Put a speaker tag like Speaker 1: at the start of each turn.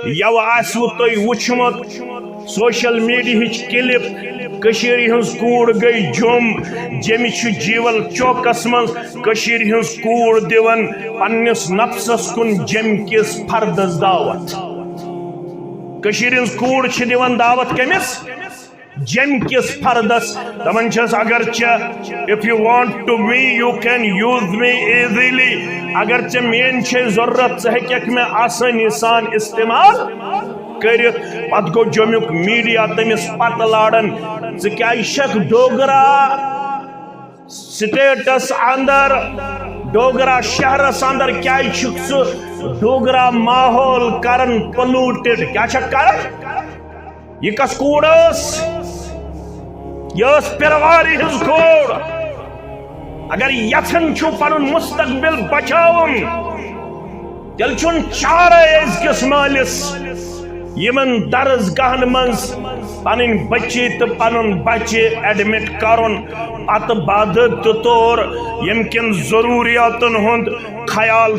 Speaker 1: यव आसवु तुय वुचमुत social media clip Kashir हंस कूड़ गई जमि जीवल चौकस मज कशीर हंस कूड़ दिवन पन्निस नफ्सस कुन जम किस फर्दस दावत कशीर हंस कूड़ छ दिवन दावत कमिस जम किस फर्दस दमन छस अगर if you want to me you can use me easily अगर चे मेन छे जरूरत चे हेक में आसानी सान इस्तेमाल कर पत गो जमुक मीडिया तमिस पत लाड़न क्या डोगरा स्टेटस अंदर डोगरा शहरस अंदर क्या डोगरा माहौल करन पोल्यूटेड क्या कर यह कस कूड़ यह पिरवारी हज कूड़ अगर यथन छु पनुन मुस्तकबिल बचाउन तेल छुन चारे अजकिस मालिस यमन दरसगाहन मज पन बच्चे तो पन बच्चे एडमिट करुन पत बाधत तौर यम किन जरूरियातन हुंद ख्याल